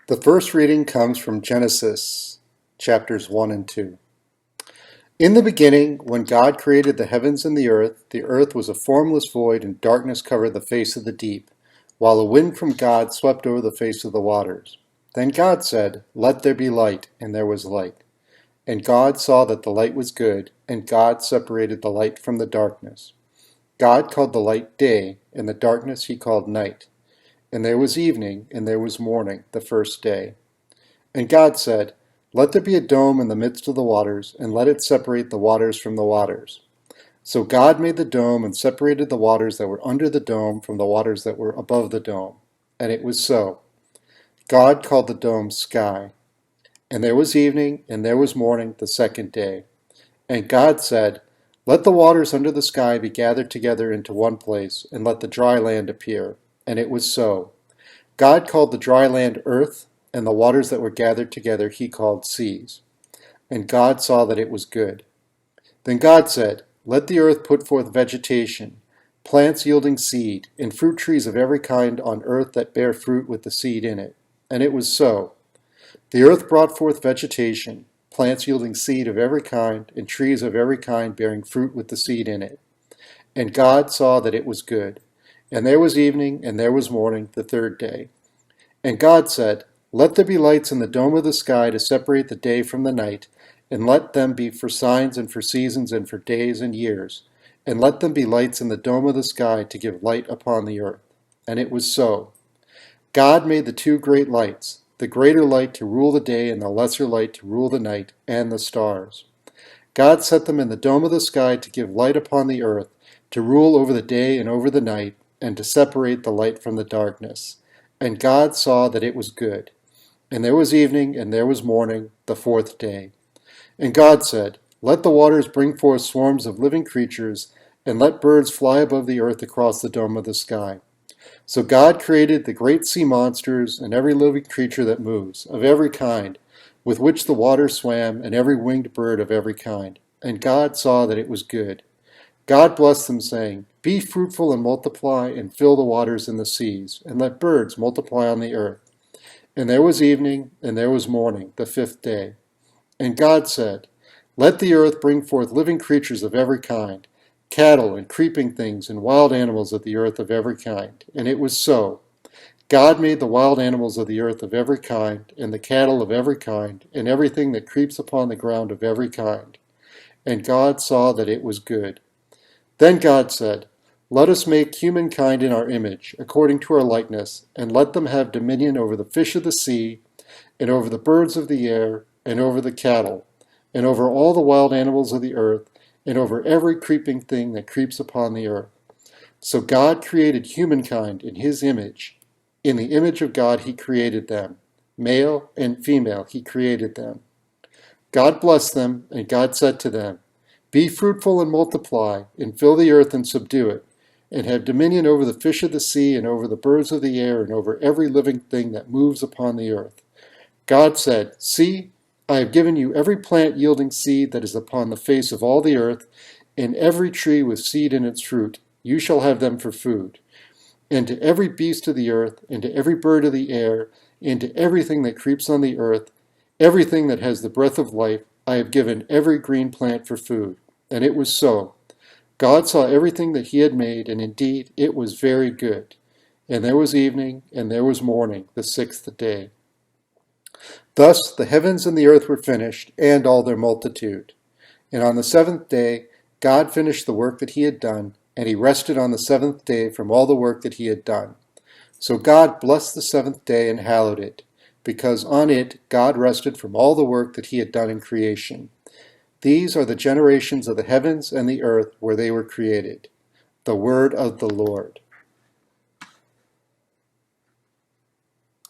The first reading comes from Genesis, chapters 1 and 2. In the beginning, when God created the heavens and the earth was a formless void and darkness covered the face of the deep, while a wind from God swept over the face of the waters. Then God said, "Let there be light," and there was light. And God saw that the light was good, and God separated the light from the darkness. God called the light day, and the darkness he called night. And there was evening, and there was morning, the first day. And God said, "Let there be a dome in the midst of the waters, and let it separate the waters from the waters." So God made the dome and separated the waters that were under the dome from the waters that were above the dome. And it was so. God called the dome sky. And there was evening, and there was morning, the second day. And God said, "Let the waters under the sky be gathered together into one place, and let the dry land appear." And it was so. God called the dry land earth, and the waters that were gathered together he called seas. And God saw that it was good. Then God said, "Let the earth put forth vegetation, plants yielding seed, and fruit trees of every kind on earth that bear fruit with the seed in it." And it was so. The earth brought forth vegetation, plants yielding seed of every kind, and trees of every kind bearing fruit with the seed in it. And God saw that it was good. And there was evening, and there was morning, the third day. And God said, "Let there be lights in the dome of the sky to separate the day from the night, and let them be for signs and for seasons and for days and years. And let them be lights in the dome of the sky to give light upon the earth." And it was so. God made the two great lights, the greater light to rule the day and the lesser light to rule the night, and the stars. God set them in the dome of the sky to give light upon the earth, to rule over the day and over the night, and to separate the light from the darkness. And God saw that it was good. And there was evening, and there was morning, the fourth day. And God said, "Let the waters bring forth swarms of living creatures, and let birds fly above the earth across the dome of the sky." So God created the great sea monsters and every living creature that moves, of every kind, with which the waters swam, and every winged bird of every kind. And God saw that it was good. God blessed them, saying, "Be fruitful and multiply, and fill the waters in the seas, and let birds multiply on the earth." And there was evening, and there was morning, the fifth day. And God said, "Let the earth bring forth living creatures of every kind, cattle and creeping things and wild animals of the earth of every kind." And it was so. God made the wild animals of the earth of every kind, and the cattle of every kind, and everything that creeps upon the ground of every kind. And God saw that it was good. Then God said, "Let us make humankind in our image, according to our likeness, and let them have dominion over the fish of the sea, and over the birds of the air, and over the cattle, and over all the wild animals of the earth, and over every creeping thing that creeps upon the earth." So God created humankind in his image. In the image of God he created them. Male and female he created them. God blessed them, and God said to them, "Be fruitful and multiply, and fill the earth and subdue it, and have dominion over the fish of the sea, and over the birds of the air, and over every living thing that moves upon the earth." God said, "See, I have given you every plant yielding seed that is upon the face of all the earth, and every tree with seed in its fruit. You shall have them for food. And to every beast of the earth, and to every bird of the air, and to everything that creeps on the earth, everything that has the breath of life, I have given every green plant for food." And it was so. God saw everything that he had made, and indeed it was very good. And there was evening, and there was morning, the sixth day. Thus the heavens and the earth were finished, and all their multitude. And on the seventh day God finished the work that he had done, and he rested on the seventh day from all the work that he had done. So God blessed the seventh day and hallowed it, because on it God rested from all the work that he had done in creation. These are the generations of the heavens and the earth where they were created. The word of the Lord.